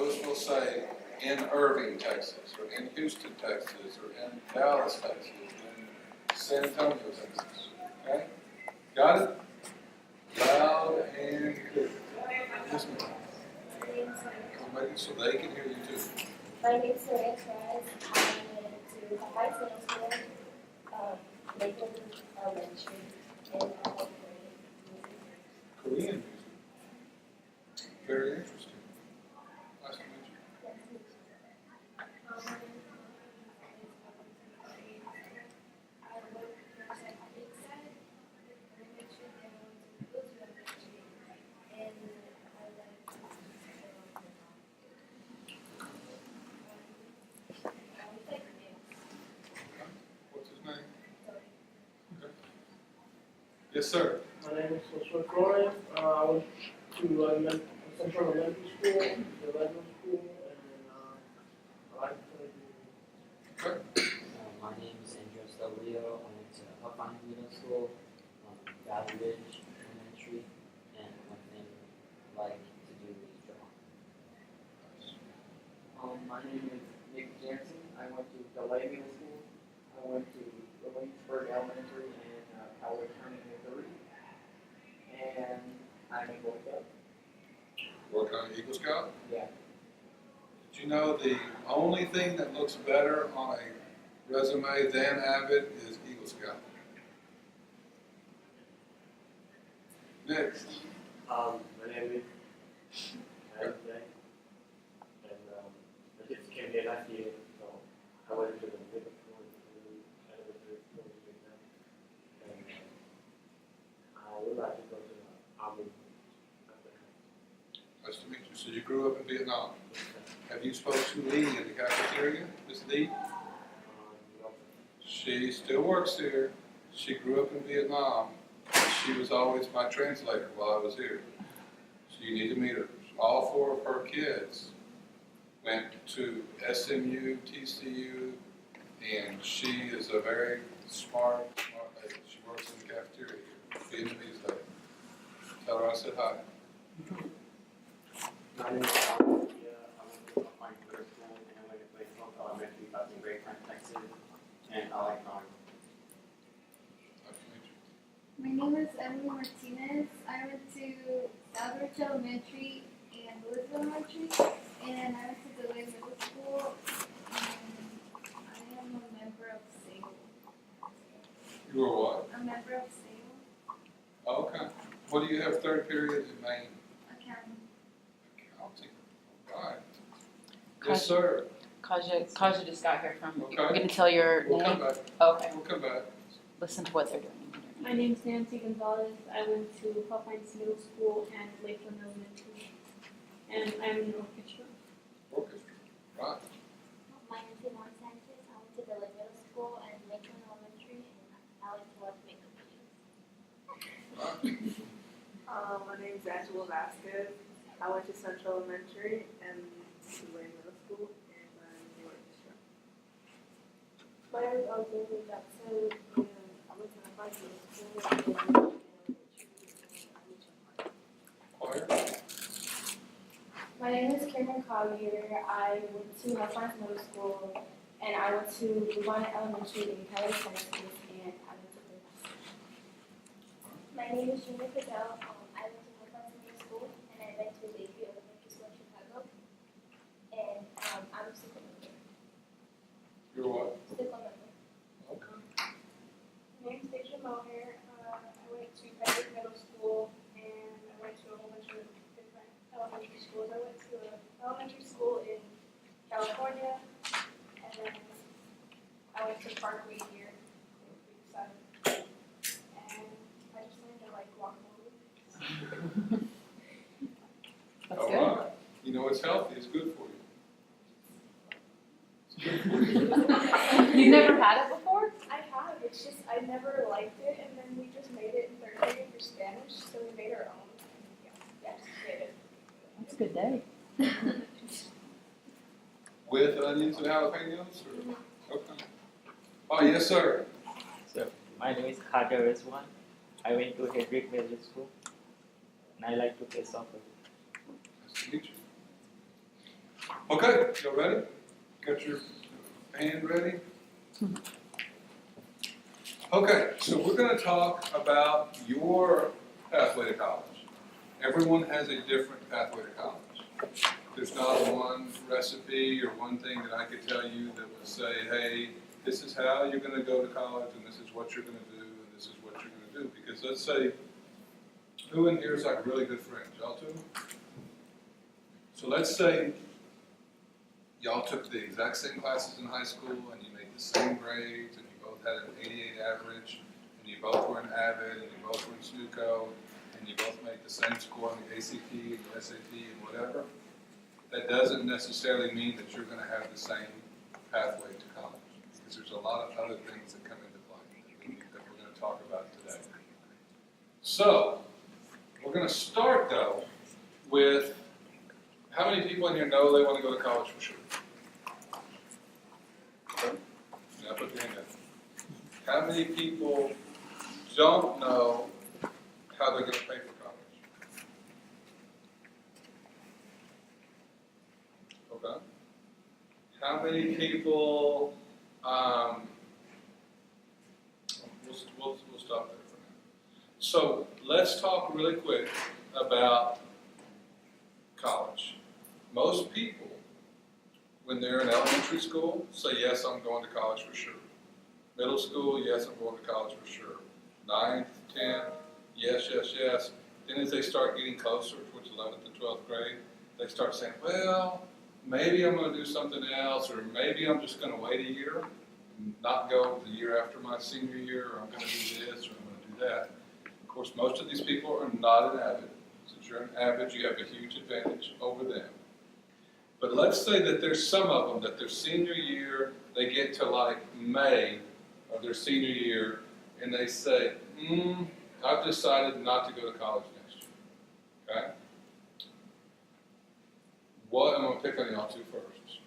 Notice we'll say in Irving, Texas, or in Houston, Texas, or in Dallas, Texas, in San Antonio, Texas. Okay? Got it? Loud and clear. Yes, ma'am. Come make it so they can hear you too. My name is Maria Perez. I went to the high middle school, Lakeland Elementary, and I like Korean music. Very interesting. Nice to meet you. What's his name? Okay. Yes, sir. My name is Joshua Flores. I went to Central Elementary School, the Lebanon School, and then I like to Okay. My name is Andres Del Rio. I went to Huffine Middle School, Valley Ridge Elementary, and one thing I like to do is draw. My name is Nick Jansen. I went to Delay Middle School. I went to Williamsburg Elementary and Howard County Missouri. And I'm a Boy Scout. Working on Eagle Scout? Yeah. Did you know the only thing that looks better on a resume than AVID is Eagle Scout? Next. My name is Adam Day, and I just came here last year, so I went to the middle school to elementary school with them, and I would like to go to the Army. Nice to meet you. So you grew up in Vietnam. Have you spoke to Lee in the cafeteria, Miss Lee? She still works here. She grew up in Vietnam. She was always my translator while I was here. So you need to meet her. All four of her kids went to SMU, TCU, and she is a very smart lady. She works in the cafeteria here, Vietnamese lady. Tell her I said hi. My name is Tom. I went to Huffine Middle School and I went to Lakeland Elementary out in Grapevine, Texas, and I like drawing. Nice to meet you. My name is Emily Martinez. I went to Southbridge Elementary and Louisville Elementary, and I went to DeLay Middle School, and I am a member of SAIL. You were what? A member of SAIL, Oh, okay. What do you have third period in Maine? accounting. Accounting. All right. Yes, sir. Kaja just got here from, Okay. we're going to tell your We'll name? come back. Okay, We'll come back. listen to what they're doing. My name is Nancy Gonzalez. I went to Huffines Middle School and Lakeland Elementary, and I'm in orchestra. Orchestra. Right. My name is Ivonne Sanchez. I went to the Middle School and Lakeland Elementary, and I like to watch makeup videos. Right. My name is Angela Vasquez. I went to Central Elementary and Tulane Middle School, and I'm in the orchestra. My name is Alexandra Jackson, and I went to the high middle school, Choir. My name is Cameron Collier. I went to Huffines Middle School, and I went to Lubana Elementary in Kelly, Texas, and I went to Lubana. My name is Junior Fidel. I went to Huffines Middle School, and I went to Lakeview Elementary School in Chicago, and I'm a stickle member. You're what? Stickle member. Okay. My name is Deja Moher. I went to Frederick Middle School, and I went to a whole bunch of different elementary schools. I went to an elementary school in California, and then I went to Parkway here in Creekside. And I just learned to like guacamole. That's All good. right. You know, it's healthy. It's good for you. It's good for you. You've never had it before? I have. It's just I never liked it, and then we just made it in third grade for Spanish, so we made our own. Yeah, just made it. That's a good day. With onions and jalapenos? Or? Okay. Oh, yes, sir. So, my name is Khaja Rizwan. I went to Hedrick Middle School, and I like to play soccer. Nice to meet you. Okay, y'all ready? Got your hand ready? Okay, so we're going to talk about your pathway to college. Everyone has a different pathway to college. There's not one recipe or one thing that I could tell you that would say, hey, this is how you're going to go to college, and this is what you're going to do, and this is what you're going to do. Because let's say, who in here is like really good friends? Y'all two? So let's say y'all took the exact same classes in high school, and you made the same grades, and you both had an 88 average, and you both were in AVID, and you both were in SNUCO, and you both made the same score on the ACT and the SAT and whatever. That doesn't necessarily mean that you're going to have the same pathway to college, because there's a lot of other things that come into play that we're going to talk about today. So, we're going to start though with, how many people in here know they want to go to college for sure? Okay. Now put your hand up. How many people don't know how they're going to pay for college? Okay. How many people, we'll stop there for now. So let's talk really quick about college. Most people, when they're in elementary school, say, yes, I'm going to college for sure. Middle school, yes, I'm going to college for sure. 9th, 10th, yes, yes, yes. Then as they start getting closer towards 11th and 12th grade, they start saying, well, maybe I'm going to do something else, or maybe I'm just going to wait a year, not go the year after my senior year, or I'm going to do this, or I'm going to do that. Of course, most of these people are not in AVID. Since you're in AVID, you have a huge advantage over them. But let's say that there's some of them that their senior year, they get to like May of their senior year, and they say, I've decided not to go to college next year. Okay? What, I'm going to pick on y'all two first.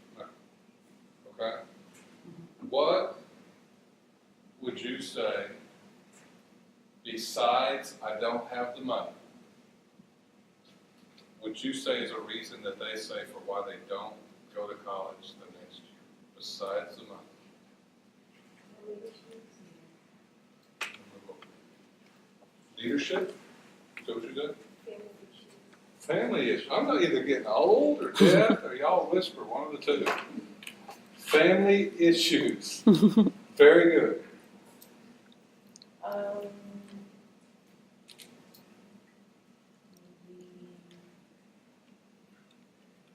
Okay? What would you say, besides I don't have the money, would you say is a reason that they say for why they don't go to college the next year, besides the money? Leadership? Is that what you did? Family issues. I'm not either getting old or deaf, or y'all whisper, one of the two. Family issues. Very good. I'm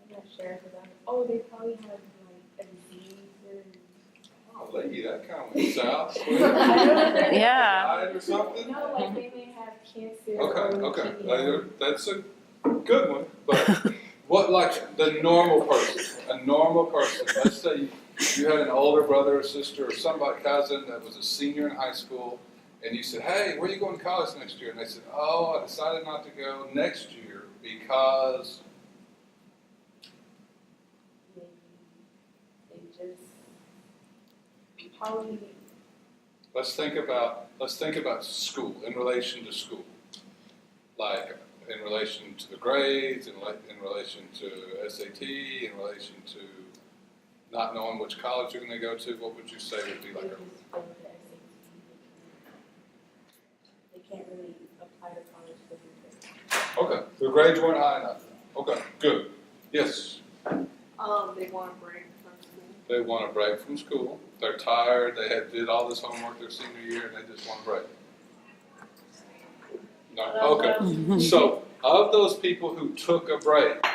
not sure because they probably have like a disease or. Oh, lady, that kind of went south. I don't know if they're Yeah. Or something? No, like they may have cancer. Okay. Or leukemia. That's a good one. But what, like the normal person, a normal person, let's say you had an older brother or sister or somebody, cousin that was a senior in high school, and you said, hey, where are you going to college next year? And they said, oh, I decided not to go next year because They just probably. let's think about school, in relation to school. Like in relation to the grades, in relation to SAT, in relation to not knowing which college you're going to go to, what would you say would be like a... They can't really apply to college for Okay, their grades weren't high enough. Okay, good. Yes, They want a break from school. they want a break from school. They're tired, did all this homework their senior year, and they just want a break. No, okay. So, of those people who took a break,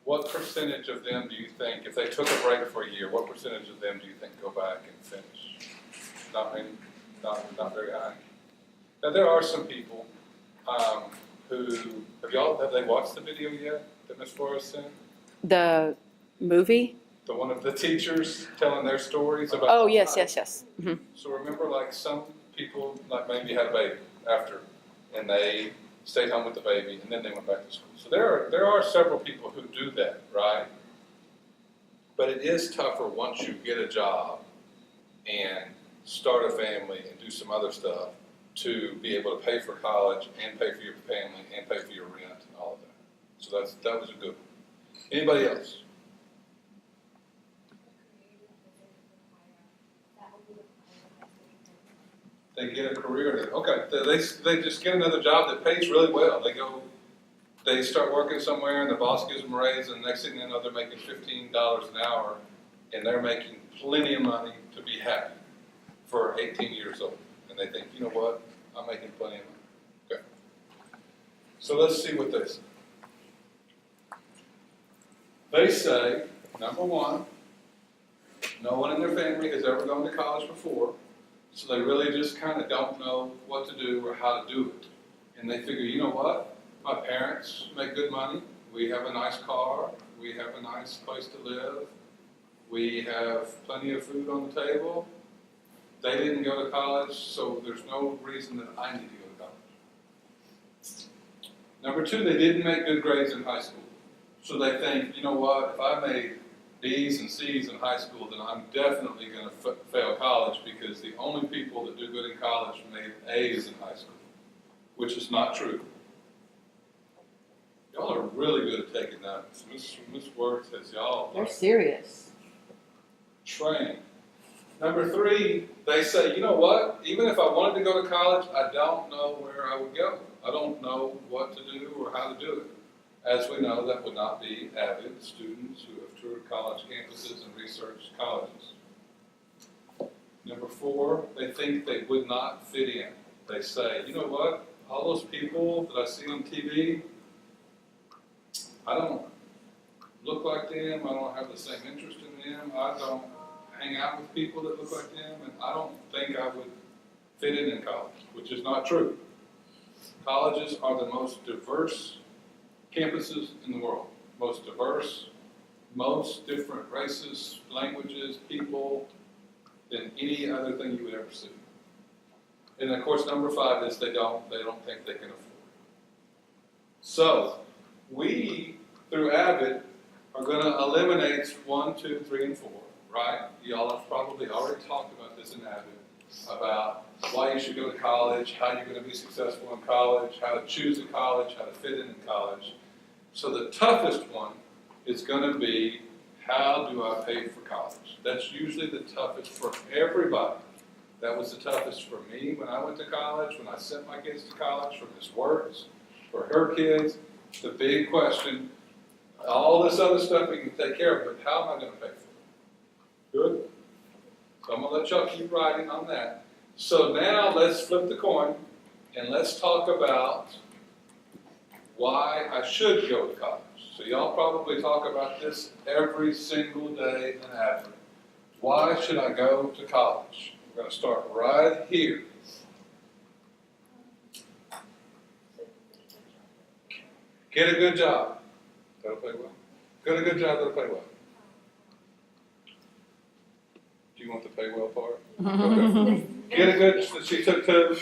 what percentage of them do you think, if they took a break for a year, what percentage of them do you think go back and finish? Not many, not very high. Now there are some people who, have they watched the video yet that Ms. Flores sent? The movie? The one of the teachers telling their stories about. Oh, yes. Mm-hmm. So remember, like some people, like maybe had a baby after, and they stayed home with the baby, and then they went back to school. So there are several people who do that, right? But it is tougher once you get a job and start a family and do some other stuff to be able to pay for college and pay for your family and pay for your rent and all of that. So that was a good one. Anybody else? They get a career. Okay, they just get another job that pays really well. They start working somewhere, and the boss gives them a raise, and the next thing they know, they're making $15 an hour, and they're making plenty of money to be happy for 18 years old. And they think, you know what, I'm making plenty of money. Okay. So let's see what they say. They say, number one, no one in their family has ever gone to college before, so they really just kind of don't know what to do or how to do it. And they figure, you know what? My parents make good money. We have a nice car. We have a nice place to live. We have plenty of food on the table. They didn't go to college, so there's no reason that I need to go to college. Number two, they didn't make good grades in high school. So they think, you know what? If I made B's and C's in high school, then I'm definitely going to fail college, because the only people that do good in college made A's in high school, which is not true. Y'all are really good at taking notes. Miss Word says y'all They're are serious. trained. Number three, they say, you know what? Even if I wanted to go to college, I don't know where I would go. I don't know what to do or how to do it. As we know, that would not be AVID students who have toured college campuses and researched colleges. Number four, they think they would not fit in. They say, you know what? All those people that I see on TV, I don't look like them. I don't have the same interest in them. I don't hang out with people that look like them, and I don't think I would fit in college, which is not true. Colleges are the most diverse campuses in the world. Most diverse, most different races, languages, people than any other thing you would ever see. And of course, number five is they don't think they can afford it. So we, through AVID, are going to eliminate 1, 2, 3, and 4, right? Y'all have probably already talked about this in AVID, about why you should go to college, how you're going to be successful in college, how to choose a college, how to fit in college. So the toughest one is going to be, how do I pay for college? That's usually the toughest for everybody. That was the toughest for me when I went to college, when I sent my kids to college, for Miss Works, for her kids. The big question, all this other stuff we can take care of, but how am I going to pay for it? Good? So I'm going to let y'all keep writing on that. So now let's flip the coin, and let's talk about why I should go to college. So y'all probably talk about this every single day in AVID. Why should I go to college? We're going to start right here. Get a good job. That'll pay well. Get a good job, that'll pay well. Do you want the pay well part? Okay. Get a good, she took two.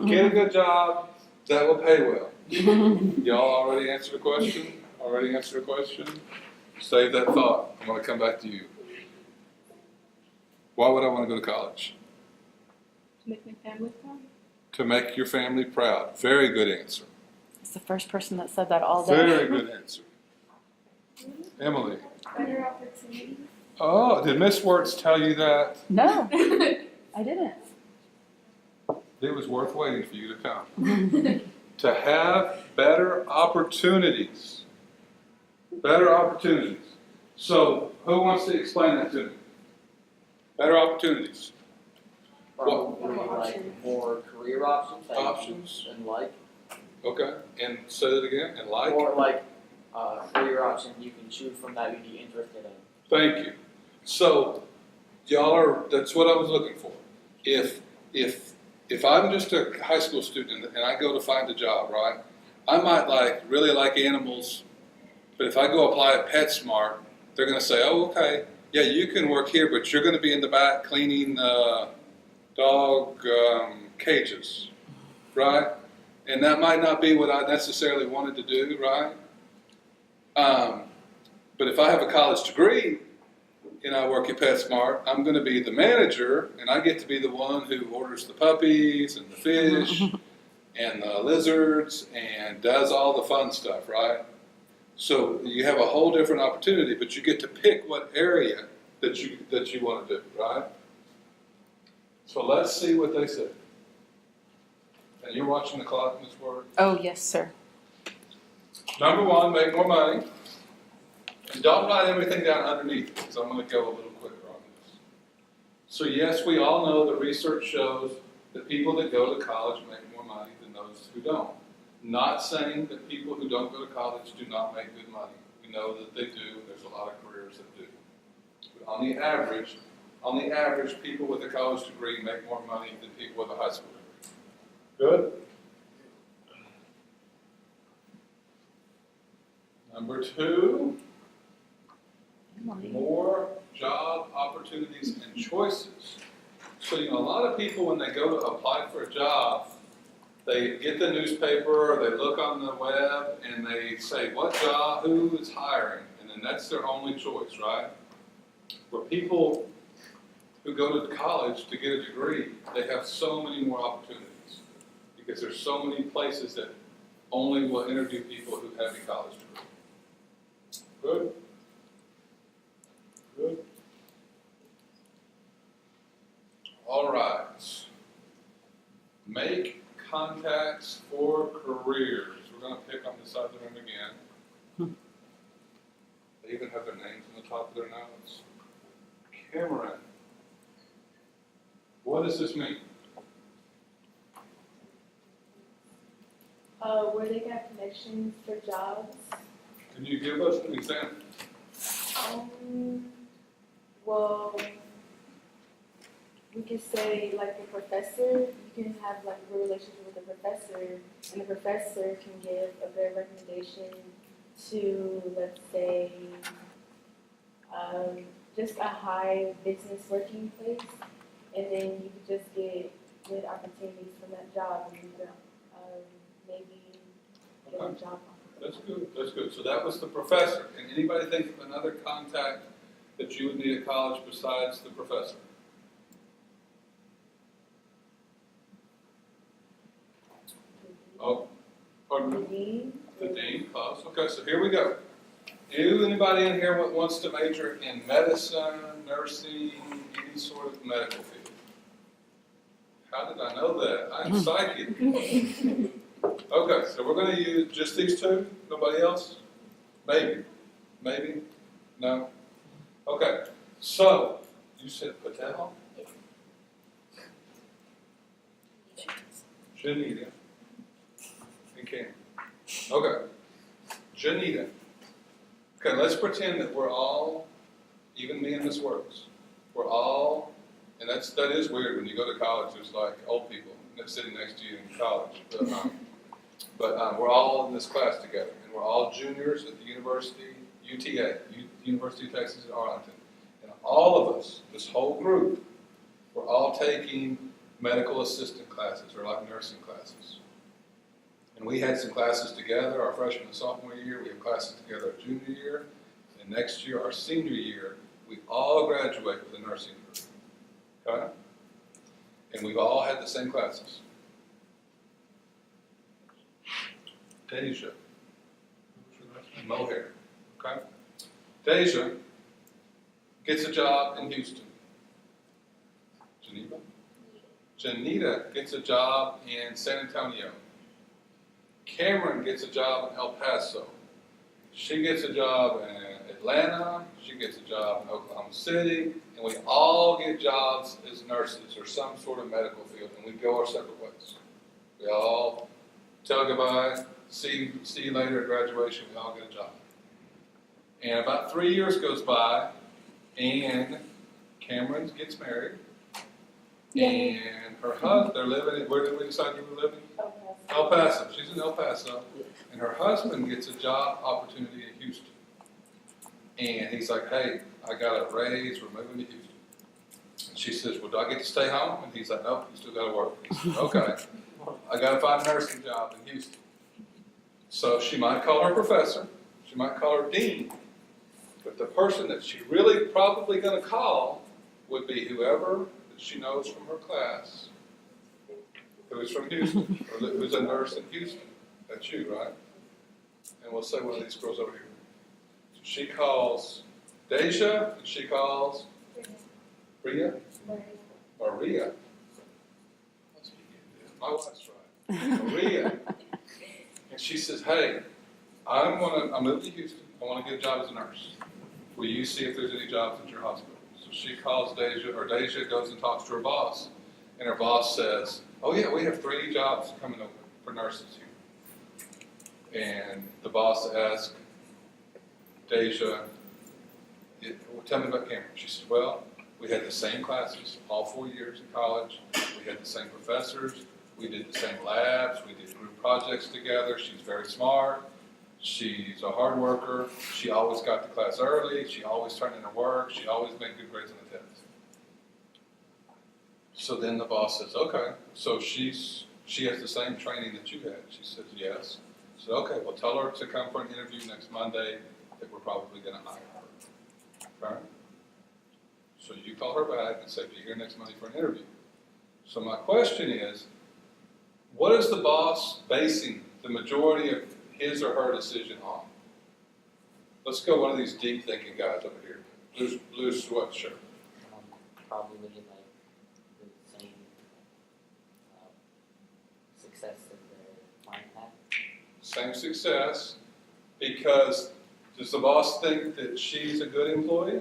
Get a good job, that will pay well. Y'all already answered a question? Already answered a question? Save that thought. I'm going to come back to you. Why would I want to go to college? To make my family proud. To make your family proud. Very good answer. It's the first person that said that all day. Very good answer. Emily. Better opportunities. Oh, did Miss Wertz tell you that? No, I didn't. It was worth waiting for you to come. To have better opportunities. Better opportunities. So, who wants to explain that to me? Better opportunities. Probably like more career options. Options. And like. Okay, and say that again, and like? More like career option you can choose from that you'd be interested in. Thank you. So, that's what I was looking for. If I'm just a high school student and I go to find a job, right, I might really like animals, but if I go apply at PetSmart, they're going to say, oh, okay, yeah, you can work here, but you're going to be in the back cleaning dog cages, right? And that might not be what I necessarily wanted to do, right? But if I have a college degree and I work at PetSmart, I'm going to be the manager, and I get to be the one who orders the puppies and the fish and the lizards and does all the fun stuff, right? So you have a whole different opportunity, but you get to pick what area that you want to do, right? So let's see what they say. And you're watching the clock, Ms. Ward? Oh, yes, sir. Number one, make more money. And don't write everything down underneath, because I'm going to go a little quicker on this. So yes, we all know that research shows that people that go to college make more money than those who don't. Not saying that people who don't go to college do not make good money. We know that they do, and there's a lot of careers that do. But on the average, people with a college degree make more money than people with a high school degree. Good? Number two, more job opportunities and choices. So, a lot of people, when they go to apply for a job, they get the newspaper, or they look on the web, and they say, what job, who is hiring? And then that's their only choice, right? Where people who go to college to get a degree, they have so many more opportunities because there's so many places that only will interview people who have a college degree. Good? Good. All right. Make contacts for careers. We're going to pick on this side of the room again. They even have their names on the top of their notes. Cameron. What does this mean? Where they got connections for jobs. Can you give us an example? Well, we could say like a professor, you can have like a relationship with a professor, and the professor can give a good recommendation to, let's say, just a high business working place, and then you could just get good opportunities from that job, and you could maybe get a job. That's good. That's good. So that was the professor. Can anybody think of another contact that you would need at college besides the professor? Oh, pardon me? The dean, close. Okay, so here we go. Anybody in here wants to major in medicine, nursing, any sort of medical field? How did I know that? I'm psychic. Okay, so we're going to use just these two? Nobody else? Maybe. Maybe? No? Okay, so you said Patel? Janita. And Cam. Okay. Janita. Okay, let's pretend that we're all, even me and Miss Works, we're all, and that is weird when you go to college, there's like old people sitting next to you in college. But we're all in this class together, and we're all juniors at the university, UTA, University of Texas at Arlington. And all of us, this whole group, we're all taking medical assistant classes, or like nursing classes. And we had some classes together our freshman and sophomore year. We have classes together our junior year. And next year, our senior year, we all graduate with a nursing degree. Okay? And we've all had the same classes. Deja. Mohair. Okay? Deja gets a job in Houston. Geneva? Janita gets a job in San Antonio. Cameron gets a job in El Paso. She gets a job in Atlanta. She gets a job in Oklahoma City. And we all get jobs as nurses or some sort of medical field, and we go our separate ways. We all tell goodbye, see you later at graduation, we all get a job. And about 3 years goes by, and Cameron gets married. Yeah. And her husband, they're living, where did we decide you were living? El Paso. She's in El Paso. And her husband gets a job opportunity in Houston. And he's like, hey, I got a raise, we're moving to Houston. And she says, well, do I get to stay home? And he's like, nope, you still got to work. He says, okay, I got to find a nursing job in Houston. So she might call her professor, she might call her dean, but the person that she really probably going to call would be whoever that she knows from her class who is from Houston, or who's a nurse in Houston. That's you, right? And we'll say one of these girls over here. She calls Deja, and she calls Rhea? Maria. Must be getting this. My wife's right. Maria. And she says, hey, I'm moving to Houston. I want to get a job as a nurse. Will you see if there's any jobs at your hospital? So she calls Deja, or Deja goes and talks to her boss. And her boss says, oh yeah, we have 3 jobs coming open for nurses here. And the boss asks Deja, tell me about Cameron. She says, well, we had the same classes all 4 years in college. We had the same professors. We did the same labs. We did group projects together. She's very smart. She's a hard worker. She always got to class early. She always turned in her work. She always made good grades on the test. So then the boss says, okay, so she has the same training that you had. She says, yes. I said, okay, well, tell her to come for an interview next Monday that we're probably going to hire her. Okay? So you call her back and say, be here next Monday for an interview. So my question is, what is the boss basing the majority of his or her decision on? Let's go one of these deep thinking guys over here. Blue sweatshirt. Probably like the same success that their client had. Same success, because does the boss think that she's a good employee?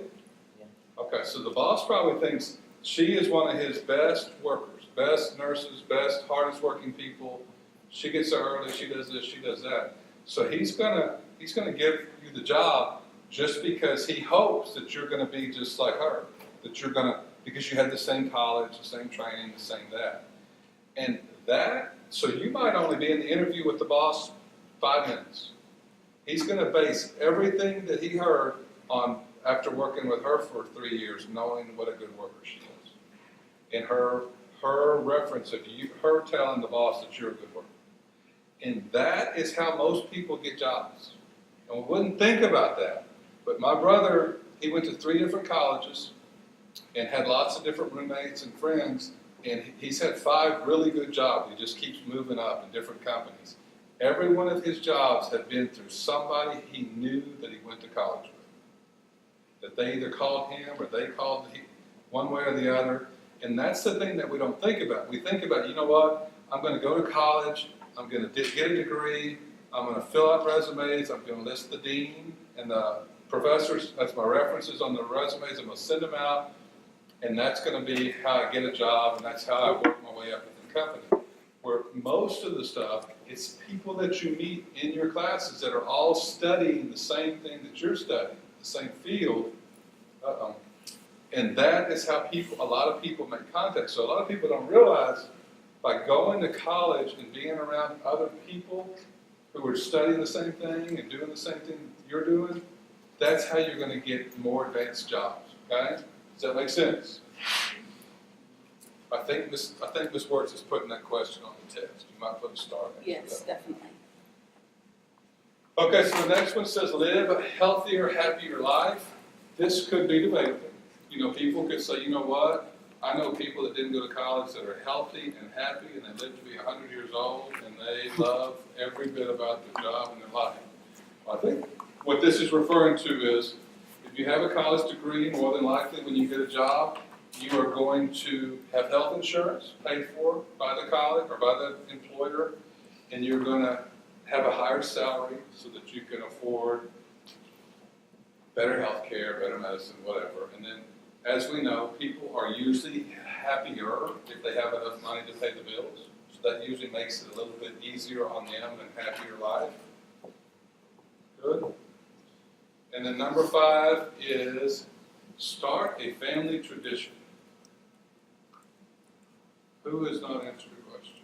Yeah. Okay, so the boss probably thinks she is one of his best workers, best nurses, best, hardest working people. She gets there early, she does this, she does that. So he's gonna give you the job just because he hopes that you're gonna be just like her, that you're gonna, because you had the same college, the same training, the same that. And that, so you might only be in the interview with the boss 5 minutes. He's going to base everything that he heard on after working with her for 3 years, knowing what a good worker she is. And her reference of you, her telling the boss that you're a good worker. And that is how most people get jobs. And we wouldn't think about that. But my brother, he went to 3 different colleges and had lots of different roommates and friends. And he's had 5 really good jobs. He just keeps moving up in different companies. Every one of his jobs had been through somebody he knew that he went to college with. That they either called him or they called one way or the other. And that's the thing that we don't think about. We think about, you know what, I'm going to go to college, I'm going to get a degree, I'm going to fill out resumes, I'm going to list the dean and the professors, that's my references on the resumes, I'm going to send them out, and that's going to be how I get a job, and that's how I work my way up in the company. Where most of the stuff, it's people that you meet in your classes that are all studying the same thing that you're studying, the same field. And that is how a lot of people make contact. So a lot of people don't realize by going to college and being around other people who are studying the same thing and doing the same thing you're doing, that's how you're going to get more advanced jobs. Okay? Does that make sense? I think Ms. Wertz is putting that question on the test. You might put a star next to Yes, that. definitely. Okay, so the next one says live a healthier, happier life. This could be debatable. You know, people could say, you know what? I know people that didn't go to college that are healthy and happy and they live to be 100 years old and they love every bit about their job and their life. Well, I think what this is referring to is if you have a college degree, more than likely when you get a job, you are going to have health insurance paid for by the college or by the employer, and you're going to have a higher salary so that you can afford better health care, better medicine, whatever. And then, as we know, people are usually happier if they have enough money to pay the bills. So that usually makes it a little bit easier on them and happier life. Good. And then number 5 is start a family tradition. Who has not answered the question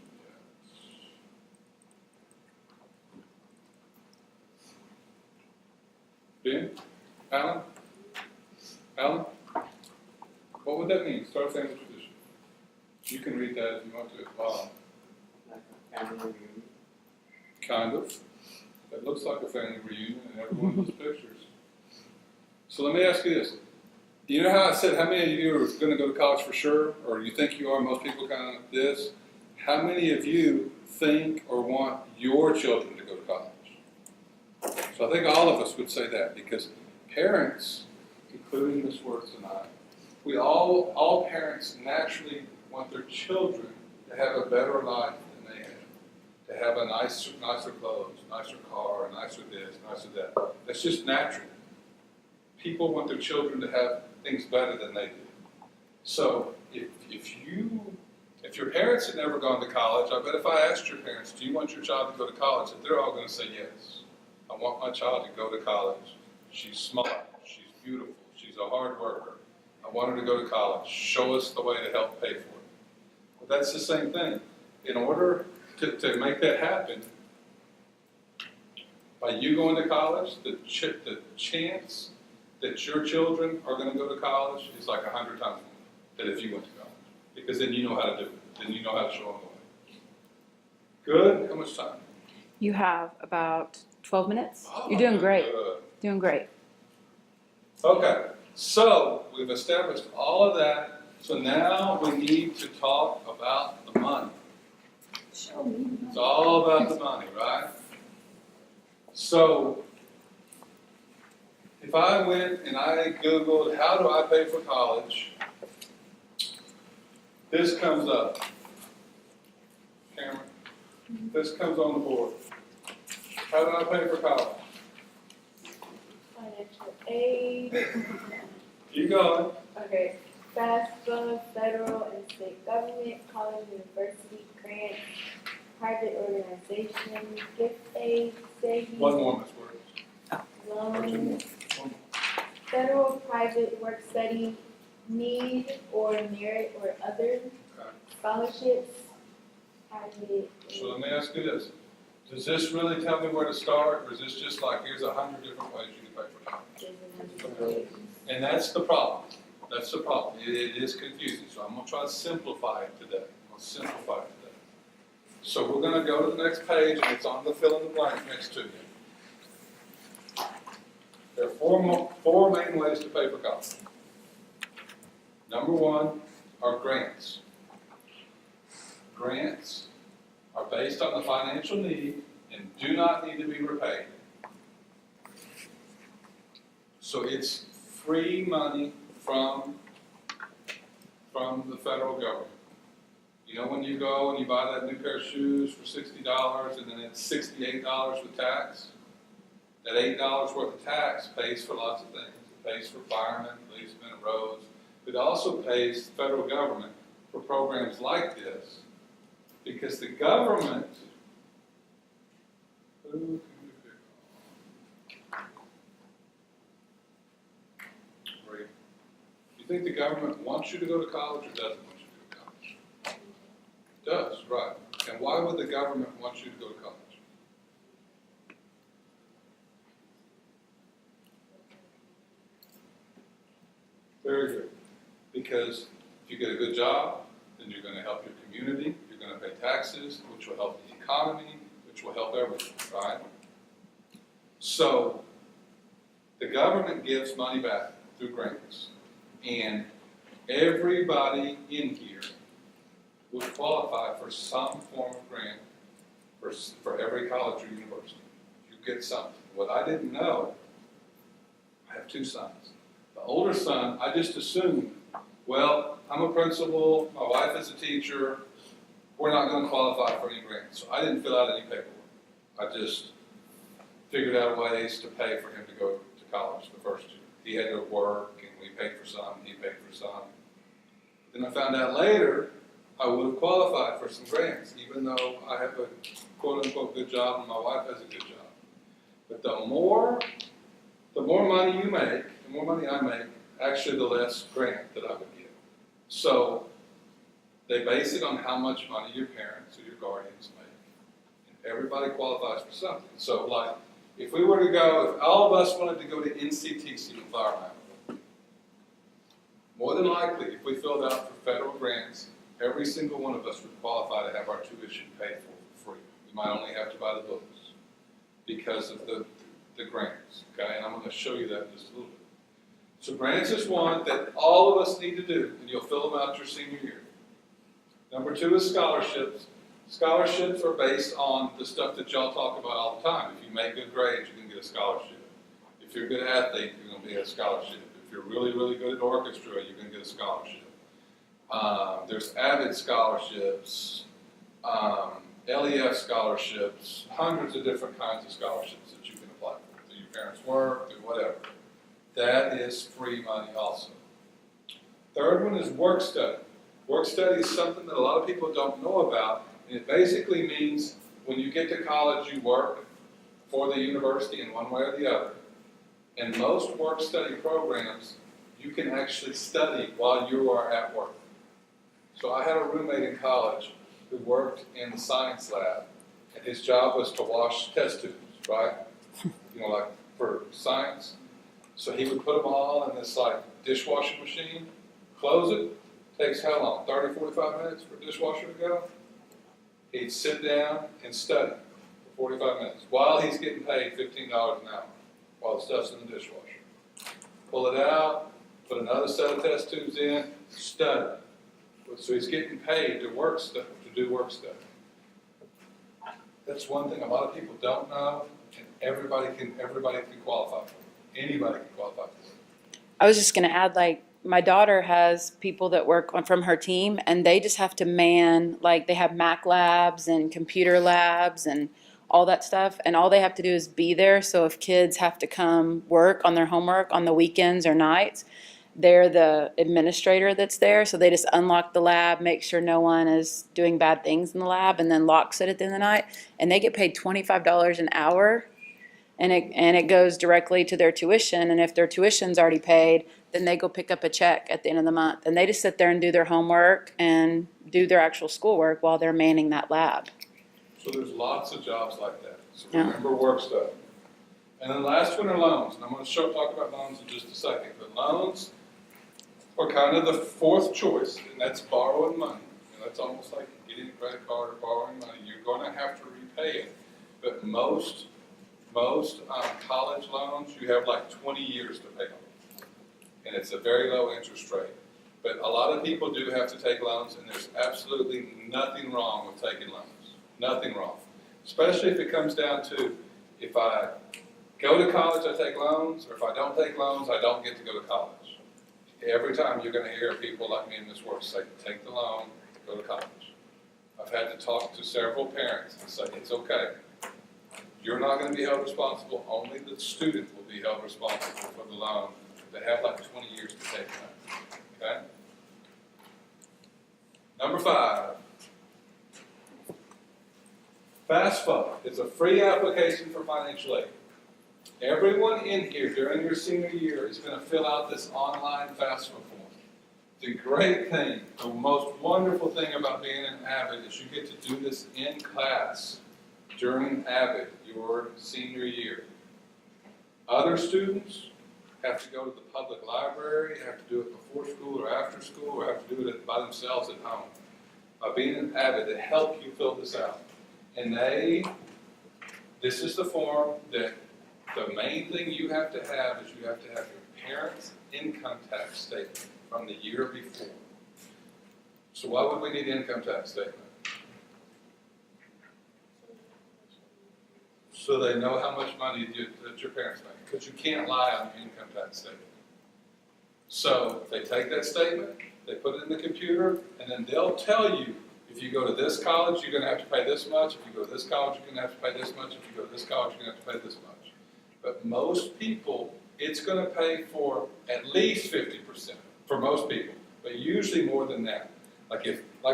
yet? Ben? Alan? Alan? What would that mean? Start a family tradition. You can read that if you want to as well. Like a family reunion. Kind of. That looks like a family reunion in every one of those pictures. So let me ask you this. You know how I said how many of you are going to go to college for sure, or you think you are, most people kind of this? How many of you think or want your children to go to college? So I think all of us would say that, because parents, including Ms. Worth tonight, all parents naturally want their children to have a better life than they had, to have a nicer clothes, nicer car, nicer this, nicer that. That's just natural. People want their children to have things better than they do. So if your parents had never gone to college, I bet if I asked your parents, do you want your child to go to college, that they're all going to say yes. I want my child to go to college. She's smart, she's beautiful, she's a hard worker. I want her to go to college. Show us the way to help pay for it. But that's the same thing. In order to make that happen, by you going to college, the chance that your children are going to go to college is like 100 times more than if you went to college. Because then you know how to do it. Then you know how to show them the way. Good? How much time? You have about 12 minutes. Oh, You're doing great. Good. Doing great. Okay, so we've established all of that. So now we need to talk about the money. It's all about the money, right? So if I went and I Googled, how do I pay for college? This comes up. Cameron, this comes on the board. How do I pay for college? Financial aid. Keep going. Okay. FAFSA, federal and state government, college, university, grants, private organizations, gift aid, savings, One more, Ms. Worth. loans, One more. federal, private, work study, need or merit or other, Okay. scholarships, private. So let me ask you this. Does this really tell me where to start, or is this just like, here's 100 different ways you can pay for college? And that's the problem. That's the problem. It is confusing. So I'm going to try to simplify it today. So we're going to go to the next page, and it's on the fill in the blank next to you. There are four main ways to pay for college. Number one are grants. Grants are based on the financial need and do not need to be repaid. So it's free money from the federal government. You know when you go and you buy that new pair of shoes for $60 and then it's $68 with tax? That $8 worth of tax pays for lots of things. It pays for firemen, policemen, and roads. It also pays the federal government for programs like this because the government, you think the government wants you to go to college or doesn't want you to go to college? It does, right. And why would the government want you to go to college? Very good. Because if you get a good job, then you're going to help your community, you're going to pay taxes, which will help the economy, which will help everything, right? So, the government gives money back through grants. And everybody in here would qualify for some form of grant for every college or university. You get something. What I didn't know, I have two sons. The older son, I just assumed, well, I'm a principal, my wife is a teacher, we're not going to qualify for any grants. So I didn't fill out any paperwork. I just figured out ways to pay for him to go to college the first year. He had to work, and we paid for some, he paid for some. Then I found out later I would have qualified for some grants, even though I have a quote-unquote good job and my wife has a good job. But the more money you make, the more money I make, actually the less grant that I would get. So they base it on how much money your parents or your guardians make. And everybody qualifies for something. So like, if we were to go, if all of us wanted to go to NCTC in Flower Mound, more than likely, if we filled out for federal grants, every single one of us would qualify to have our tuition paid for free. We might only have to buy the books because of the grants, okay? And I'm going to show you that in just a little bit. So grants is one that all of us need to do, and you'll fill them out your senior year. Number two is scholarships. Scholarships are based on the stuff that y'all talk about all the time. If you make good grades, you can get a scholarship. If If you're a good athlete, you're going to be a scholarship. If you're really, really good at orchestra, you're going to get a scholarship. There's AVID scholarships, LEF scholarships, hundreds of different kinds of scholarships that you can apply for, through your parents' work, through whatever. That is free money also. Third one is work study. Work study is something that a lot of people don't know about, and it basically means when you get to college, you work for the university in one way or the other. And most work study programs, you can actually study while you are at work. So I had a roommate in college who worked in the science lab, and his job was to wash test tubes, right? You know, like for science. So he would put them all in this like dishwashing machine, close it, takes how long? 30, 45 minutes for a dishwasher to go? He'd sit down and study for 45 minutes while he's getting paid $15 an hour while the stuff's in the dishwasher. Pull it out, put another set of test tubes in, study. So he's getting paid to work stuff, to do work study. That's one thing a lot of people don't know, and everybody can qualify for it. Anybody can qualify for it. I was just going to add, like, my daughter has people that work from her team, and they just have to man, like, they have Mac labs and computer labs and all that stuff, and all they have to do is be there. So if kids have to come work on their homework on the weekends or nights, they're the administrator that's there. So they just unlock the lab, make sure no one is doing bad things in the lab, and then locks it at the end of the night. And they get paid $25 an hour, and it goes directly to their tuition. And if their tuition's already paid, then they go pick up a check at the end of the month. And they just sit there and do their homework and do their actual schoolwork while they're manning that lab. So there's lots of jobs like that. So Yeah. remember work stuff. And then the last one are loans. And I'm going to talk about loans in just a second. But loans are kind of the fourth choice, and that's borrowing money. And that's almost like getting a credit card or borrowing money. You're going to have to repay it. But most college loans, you have like 20 years to pay off. And it's a very low interest rate. But a lot of people do have to take loans, and there's absolutely nothing wrong with taking loans. Nothing wrong. Especially if it comes down to, if I go to college, I take loans, or if I don't take loans, I don't get to go to college. Every time you're going to hear people like me in this work say, take the loan, go to college. I've had to talk to several parents and say, it's okay. You're not going to be held responsible. Only the student will be held responsible for the loan. They have like 20 years to take that. Okay? Number 5. FAFSA is a free application for financial aid. Everyone in here during your senior year is going to fill out this online FAFSA form. The great thing, the most wonderful thing about being an AVID is you get to do this in class during AVID, your senior year. Other students have to go to the public library, have to do it before school or after school, or have to do it by themselves at home. By being an AVID, they help you fill this out. And this is the form that the main thing you have to have is you have to have your parents' income tax statement from the year before. So why would we need an income tax statement? So they know how much money that your parents make, because you can't lie on your income tax statement. So they take that statement, they put it in the computer, and then they'll tell you, if you go to this college, you're going to have to pay this much. If you go to this college, you're going to have to pay this much. If you go to this college, you're going to have to pay this much. But most people, it's going to pay for at least 50% for most people, but usually more than that. Like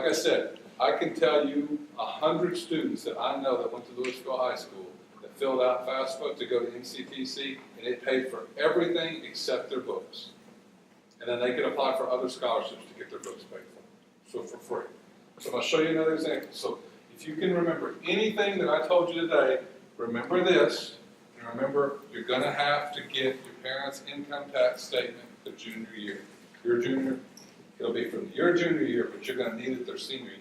I said, I can tell you 100 students that I know that went to Louisville High School that filled out FAFSA to go to NCTC, and it paid for everything except their books. And then they can apply for other scholarships to get their books paid for, so for free. So I'm going to show you another example. So if you can remember anything that I told you today, remember this, and remember you're going to have to get your parents' income tax statement the junior year. It'll be from your junior year, but you're going to need it their senior year.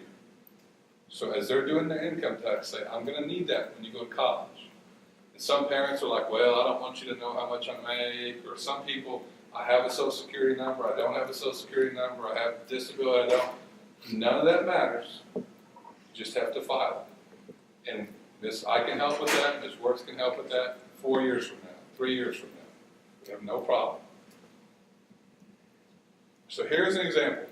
So as they're doing their income tax statement, I'm going to need that when you go to college. And some parents are like, well, I don't want you to know how much I make, or some people, I have a Social Security number, I don't have a Social Security number, I have disability, I don't. None of that matters. You just have to file it. And I can help with that, Ms. Works can help with that 4 years from now, 3 years from now. You have no problem. So here's an example.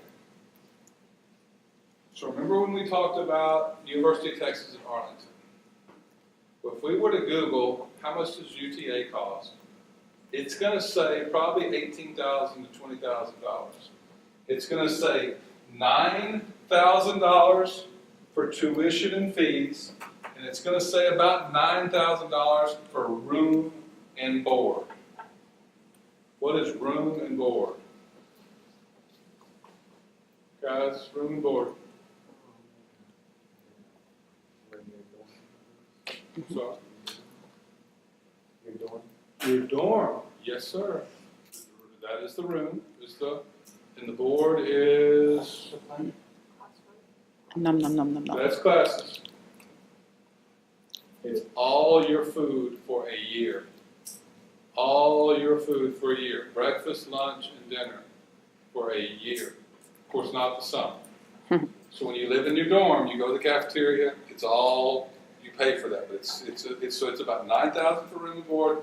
So remember when we talked about University of Texas at Arlington? Well, if we were to Google how much does UTA cost, it's going to say probably $18,000 to $20,000. It's going to say $9,000 for tuition and fees, and it's going to say about $9,000 for room and board. What is room and board? Guys, room and board. Sorry? Your dorm. Your dorm. Yes, sir. That is the room. And the board is, Num, num, num, num, num. that's classes. It's all your food for a year. All your food for a year. Breakfast, lunch, and dinner for a year. Of course, not the summer. So when you live in your dorm, you go to the cafeteria. It's all, you pay for that. But so it's about $9,000 for room and board,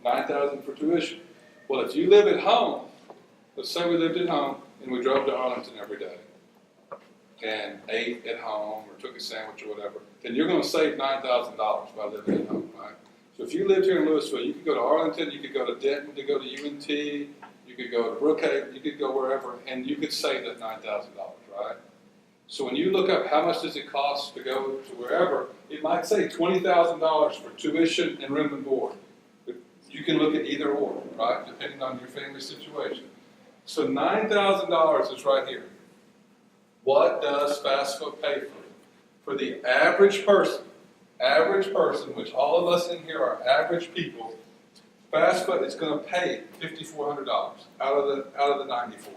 $9,000 for tuition. Well, if you live at home, let's say we lived at home and we drove to Arlington every day and ate at home or took a sandwich or whatever, then you're going to save $9,000 by living at home, right? So if you lived here in Louisville, you could go to Arlington, you could go to Denton, to go to UNT, you could go to Brookhaven, you could go wherever, and you could save that $9,000, right? So when you look up how much does it cost to go to wherever, it might say $20,000 for tuition and room and board. You can look at either or, right, depending on your family situation. So $9,000 is right here. What does FAFSA pay for? For the average person, which all of us in here are average people, FAFSA is going to pay $5,400 out of the 94.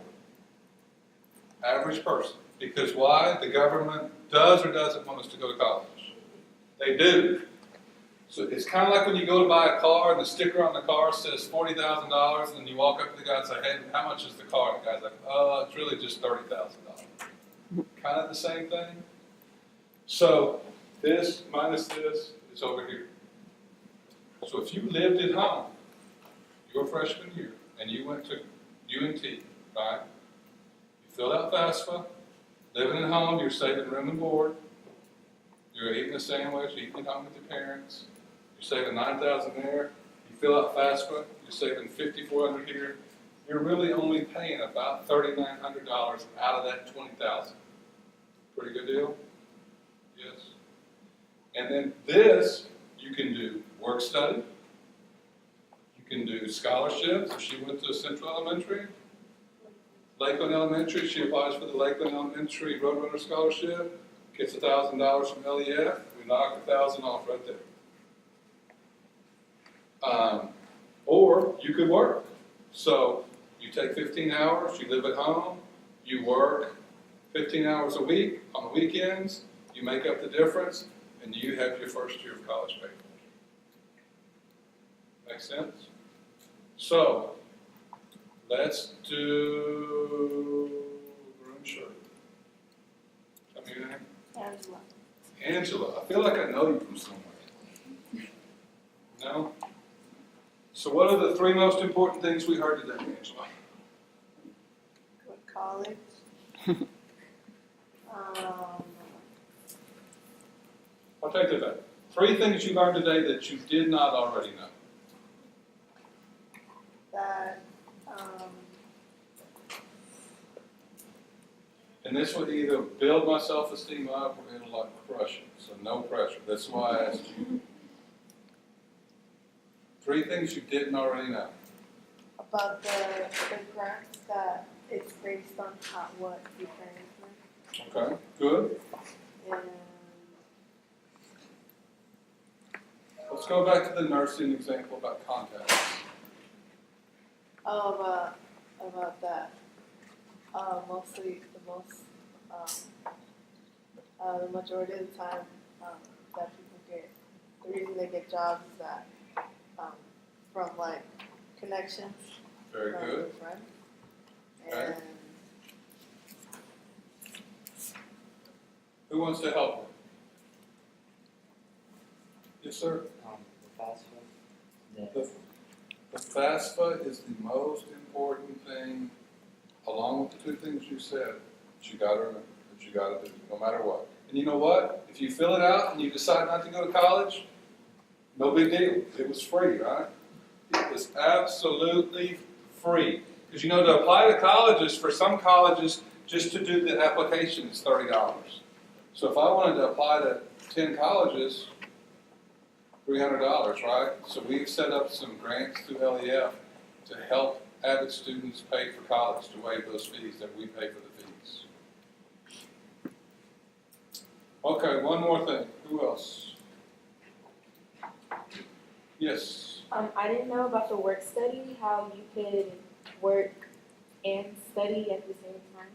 Average person. Because why? The government does or doesn't want us to go to college. They do. So it's kind of like when you go to buy a car and the sticker on the car says $40,000, and you walk up to the guy and say, hey, how much is the car? And the guy's like, oh, it's really just $30,000. Kind of the same thing. So this minus this is over here. So if you lived at home your freshman year and you went to UNT, right? You filled out FAFSA, living at home, you're saving room and board, you're eating a sandwich, eating at home with your parents, you're saving $9,000 there, you fill out FAFSA, you're saving $5,400 here, you're really only paying about $3,900 out of that $20,000. Pretty good deal? Yes. And then this, you can do work study, you can do scholarships. If she went to Central Elementary, Lakeland Elementary, she applies for the Lakeland Elementary Roadrunner Scholarship, gets $1,000 from LEF, we knock $1,000 off right there. Or you could work. So you take 15 hours, you live at home, you work 15 hours a week on the weekends, you make up the difference, and you have your first year of college paid for. Make sense? So, let's do room shirt. Tell me your name. Angela. Angela. I feel like I know you from somewhere. No? So what are the three most important things we heard today, Angela? Go to college. I'll take that back. Three things you learned today that you did not already know. That And this would either build my self-esteem up or it'll like crush it. So no pressure. That's why I asked you. Three things you didn't already know. about the grants, that it's based on what your parents make. Okay, good. And Let's go back to the nursing example about contacts. about that. The majority of the time, that people get, the reason they get jobs is that, from like connections. Very from good. friends. Okay. And Who wants to help her? Yes, sir. The FAFSA, The FAFSA is the most important thing, along with the two things you said, that you gotta remember, that you gotta do, no matter what. And you know what? If you fill it out and you decide not to go to college, no big deal. It was free, right? It was absolutely free. Because you know, to apply to colleges, for some colleges, just to do the application is $30. So if I wanted to apply to 10 colleges, $300, right? So we've set up some grants through LEF to help AVID students pay for college, to waive those fees that we pay for the fees. Okay, one more thing. Who else? Yes. I didn't know about the work study, how you could work and study at the same time.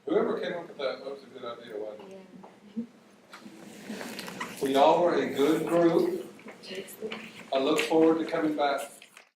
Whoever came up with that was a good idea, wasn't it? Yeah. We all were a good group. I look forward to coming back